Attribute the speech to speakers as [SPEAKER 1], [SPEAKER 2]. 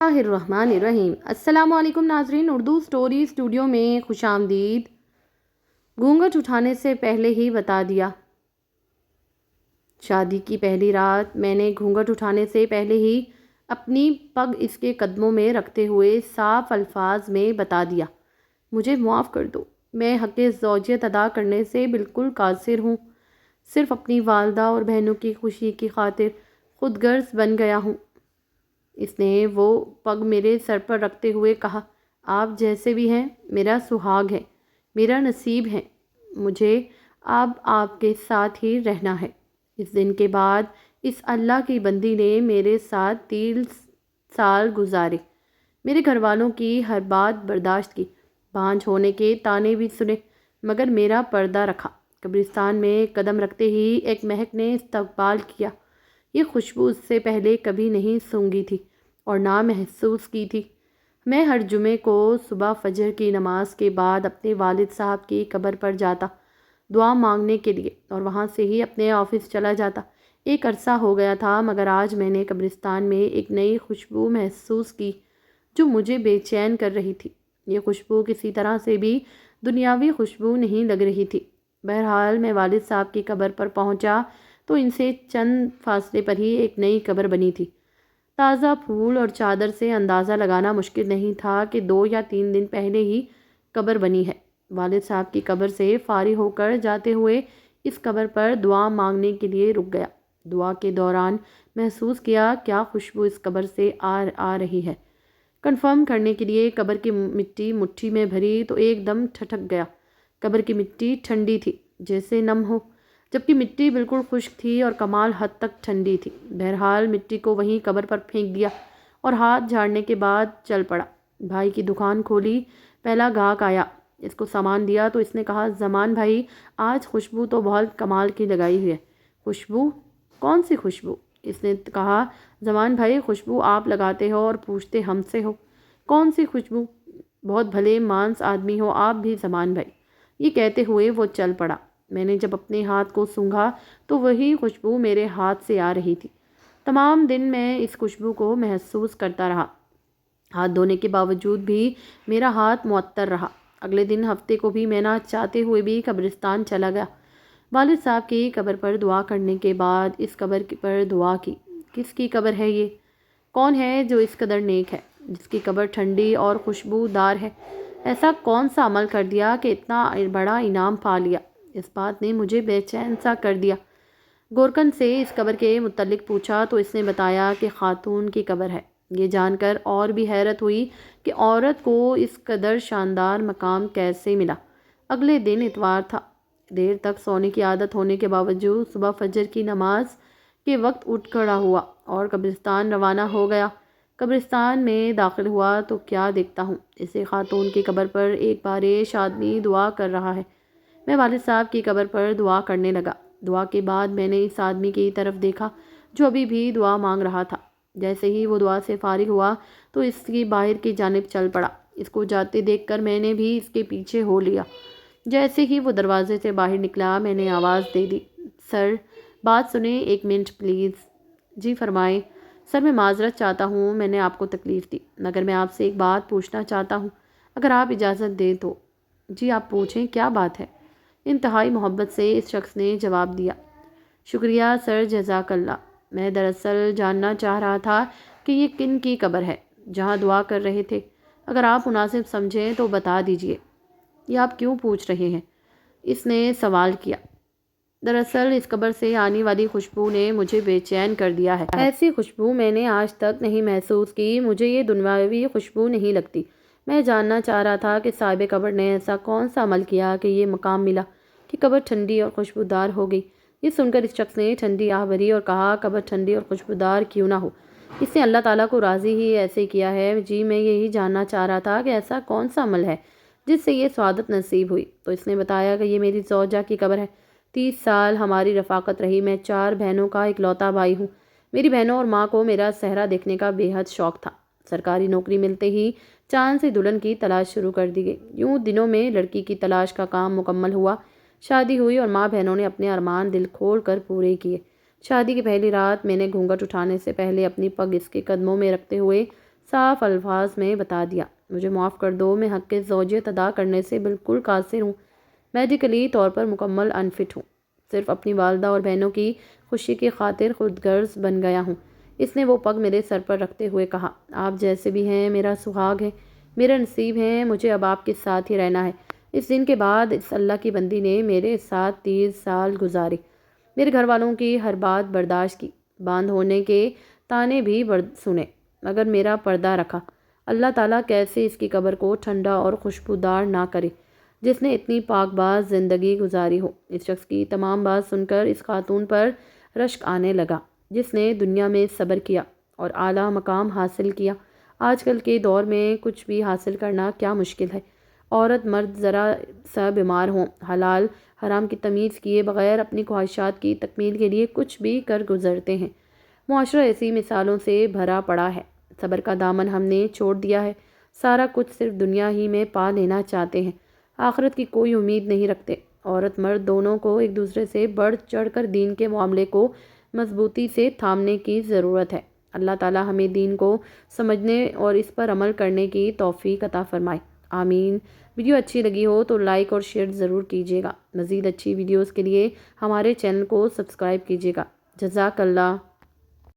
[SPEAKER 1] اللہ الرحمن الرحیم۔ السلام علیکم ناظرین، اردو سٹوری اسٹوڈیو میں خوش آمدید۔ گھونگھٹ اٹھانے سے پہلے ہی بتا دیا۔ شادی کی پہلی رات میں نے گھونگھٹ اٹھانے سے پہلے ہی اپنی پگ اس کے قدموں میں رکھتے ہوئے صاف الفاظ میں بتا دیا، مجھے معاف کر دو، میں حق زوجیت ادا کرنے سے بالکل قاصر ہوں، صرف اپنی والدہ اور بہنوں کی خوشی کی خاطر خود غرض بن گیا ہوں۔ اس نے وہ پگ میرے سر پر رکھتے ہوئے کہا، آپ جیسے بھی ہیں میرا سہاگ ہے، میرا نصیب ہے، مجھے اب آپ کے ساتھ ہی رہنا ہے۔ اس دن کے بعد اس اللہ کی بندی نے میرے ساتھ 3 سال گزارے، میرے گھر والوں کی ہر بات برداشت کی، بانجھ ہونے کے طعنے بھی سنے، مگر میرا پردہ رکھا۔ قبرستان میں قدم رکھتے ہی ایک مہک نے استقبال کیا۔ یہ خوشبو اس سے پہلے کبھی نہیں سونگھی تھی اور نہ محسوس کی تھی۔ میں ہر جمعے کو صبح فجر کی نماز کے بعد اپنے والد صاحب کی قبر پر جاتا دعا مانگنے کے لیے، اور وہاں سے ہی اپنے آفس چلا جاتا۔ ایک عرصہ ہو گیا تھا، مگر آج میں نے قبرستان میں ایک نئی خوشبو محسوس کی جو مجھے بے چین کر رہی تھی۔ یہ خوشبو کسی طرح سے بھی دنیاوی خوشبو نہیں لگ رہی تھی۔ بہرحال میں والد صاحب کی قبر پر پہنچا تو ان سے چند فاصلے پر ہی ایک نئی قبر بنی تھی۔ تازہ پھول اور چادر سے اندازہ لگانا مشکل نہیں تھا کہ 2 یا 3 دن پہلے ہی قبر بنی ہے۔ والد صاحب کی قبر سے فارغ ہو کر جاتے ہوئے اس قبر پر دعا مانگنے کے لیے رک گیا۔ دعا کے دوران محسوس کیا کیا خوشبو اس قبر سے آ رہی ہے۔ کنفرم کرنے کے لیے قبر کی مٹی مٹھی میں بھری تو ایک دم ٹھٹک گیا۔ قبر کی مٹی ٹھنڈی تھی، جیسے نم ہو، جبکہ مٹی بالکل خشک تھی اور کمال حد تک ٹھنڈی تھی۔ بہرحال مٹی کو وہیں قبر پر پھینک دیا اور ہاتھ جھاڑنے کے بعد چل پڑا۔ بھائی کی دکان کھولی، پہلا گاہک آیا، اس کو سامان دیا تو اس نے کہا، زمان بھائی آج خوشبو تو بہت کمال کی لگائی ہوئی ہے۔ خوشبو؟ کون سی خوشبو؟ اس نے کہا، زمان بھائی خوشبو آپ لگاتے ہو اور پوچھتے ہم سے ہو، کون سی خوشبو؟ بہت بھلے مانس آدمی ہو آپ بھی زمان بھائی۔ یہ کہتے ہوئے وہ چل پڑا۔ میں نے جب اپنے ہاتھ کو سونگھا تو وہی خوشبو میرے ہاتھ سے آ رہی تھی۔ تمام دن میں اس خوشبو کو محسوس کرتا رہا۔ ہاتھ دھونے کے باوجود بھی میرا ہاتھ معطر رہا۔ اگلے دن ہفتے کو بھی میں نہ چاہتے ہوئے بھی قبرستان چلا گیا۔ والد صاحب کی قبر پر دعا کرنے کے بعد اس قبر پر دعا کی۔ کس کی قبر ہے یہ؟ کون ہے جو اس قدر نیک ہے، جس کی قبر ٹھنڈی اور خوشبو دار ہے؟ ایسا کون سا عمل کر دیا کہ اتنا بڑا انعام پا لیا؟ اس بات نے مجھے بے چین سا کر دیا۔ گورکن سے اس قبر کے متعلق پوچھا تو اس نے بتایا کہ خاتون کی قبر ہے۔ یہ جان کر اور بھی حیرت ہوئی کہ عورت کو اس قدر شاندار مقام کیسے ملا۔ اگلے دن اتوار تھا۔ دیر تک سونے کی عادت ہونے کے باوجود صبح فجر کی نماز کے وقت اٹھ کھڑا ہوا اور قبرستان روانہ ہو گیا۔ قبرستان میں داخل ہوا تو کیا دیکھتا ہوں، اسے خاتون کی قبر پر ایک بارش آدمی دعا کر رہا ہے۔ میں والد صاحب کی قبر پر دعا کرنے لگا۔ دعا کے بعد میں نے اس آدمی کی طرف دیکھا جو ابھی بھی دعا مانگ رہا تھا۔ جیسے ہی وہ دعا سے فارغ ہوا تو اس کی باہر کی جانب چل پڑا۔ اس کو جاتے دیکھ کر میں نے بھی اس کے پیچھے ہو لیا۔ جیسے ہی وہ دروازے سے باہر نکلا میں نے آواز دے دی، سر بات سنیں، 1 منٹ پلیز۔ جی فرمائیں۔ سر میں معذرت چاہتا ہوں، میں نے آپ کو تکلیف دی، مگر میں آپ سے ایک بات پوچھنا چاہتا ہوں، اگر آپ اجازت دیں تو۔ جی آپ پوچھیں، کیا بات ہے؟ انتہائی محبت سے اس شخص نے جواب دیا۔ شکریہ سر، جزاک اللہ۔ میں دراصل جاننا چاہ رہا تھا کہ یہ کن کی قبر ہے جہاں دعا کر رہے تھے؟ اگر آپ مناسب سمجھیں تو بتا دیجئے۔ یہ آپ کیوں پوچھ رہے ہیں؟ اس نے سوال کیا۔ دراصل اس قبر سے آنے والی خوشبو نے مجھے بے چین کر دیا ہے۔ ایسی خوشبو میں نے آج تک نہیں محسوس کی، مجھے یہ دنیاوی خوشبو نہیں لگتی۔ میں جاننا چاہ رہا تھا کہ صاحب قبر نے ایسا کون سا عمل کیا کہ یہ مقام ملا کہ قبر ٹھنڈی اور خوشبودار ہو گئی۔ یہ سن کر اس شخص نے ٹھنڈی آہ بھری اور کہا، قبر ٹھنڈی اور خوشبودار کیوں نہ ہو، اس نے اللہ تعالیٰ کو راضی ہی ایسے کیا ہے۔ جی میں یہی جاننا چاہ رہا تھا کہ ایسا کون سا عمل ہے جس سے یہ سعادت نصیب ہوئی۔ تو اس نے بتایا کہ یہ میری زوجہ کی قبر ہے۔ 30 سال ہماری رفاقت رہی۔ میں 4 بہنوں کا اکلوتا بھائی ہوں۔ میری بہنوں اور ماں کو میرا صحرا دیکھنے کا بے حد شوق تھا۔ سرکاری نوکری ملتے ہی چاند سے دلہن کی تلاش شروع کر دی گئی۔ یوں دنوں میں لڑکی کی تلاش کا کام مکمل ہوا۔ شادی ہوئی اور ماں بہنوں نے اپنے ارمان دل کھول کر پورے کیے۔ شادی کی پہلی رات میں نے گھونگھٹ اٹھانے سے پہلے اپنی پگ اس کے قدموں میں رکھتے ہوئے صاف الفاظ میں بتا دیا، مجھے معاف کر دو، میں حق زوجیت ادا کرنے سے بالکل قاصر ہوں، میڈیکلی طور پر مکمل انفٹ ہوں، صرف اپنی والدہ اور بہنوں کی خوشی کی خاطر خود غرض بن گیا ہوں۔ اس نے وہ پگ میرے سر پر رکھتے ہوئے کہا، آپ جیسے بھی ہیں میرا سہاگ ہے، میرا نصیب ہے، مجھے اب آپ کے ساتھ ہی رہنا ہے۔ اس دن کے بعد اس اللہ کی بندی نے میرے ساتھ 30 سال گزارے، میرے گھر والوں کی ہر بات برداشت کی، باندھ ہونے کے تانے بھی سنے، مگر میرا پردہ رکھا۔ اللہ تعالیٰ کیسے اس کی قبر کو ٹھنڈا اور خوشبودار نہ کرے جس نے اتنی پاک باز زندگی گزاری ہو۔ اس شخص کی تمام بات سن کر اس خاتون پر رشک آنے لگا جس نے دنیا میں صبر کیا اور اعلیٰ مقام حاصل کیا۔ آج کل کے دور میں کچھ بھی حاصل کرنا کیا مشکل ہے۔ عورت مرد ذرا سا بیمار ہوں، حلال حرام کی تمیز کیے بغیر اپنی خواہشات کی تکمیل کے لیے کچھ بھی کر گزرتے ہیں۔ معاشرہ ایسی مثالوں سے بھرا پڑا ہے۔ صبر کا دامن ہم نے چھوڑ دیا ہے، سارا کچھ صرف دنیا ہی میں پا لینا چاہتے ہیں، آخرت کی کوئی امید نہیں رکھتے۔ عورت مرد دونوں کو ایک دوسرے سے بڑھ چڑھ کر دین کے معاملے کو مضبوطی سے تھامنے کی ضرورت ہے۔ اللہ تعالی ہمیں دین کو سمجھنے اور اس پر عمل کرنے کی توفیق عطا فرمائے، آمین۔ ویڈیو اچھی لگی ہو تو لائک اور شیئر ضرور کیجیے گا۔ مزید اچھی ویڈیوز کے لیے ہمارے چینل کو سبسکرائب کیجیے گا۔ جزاک اللہ۔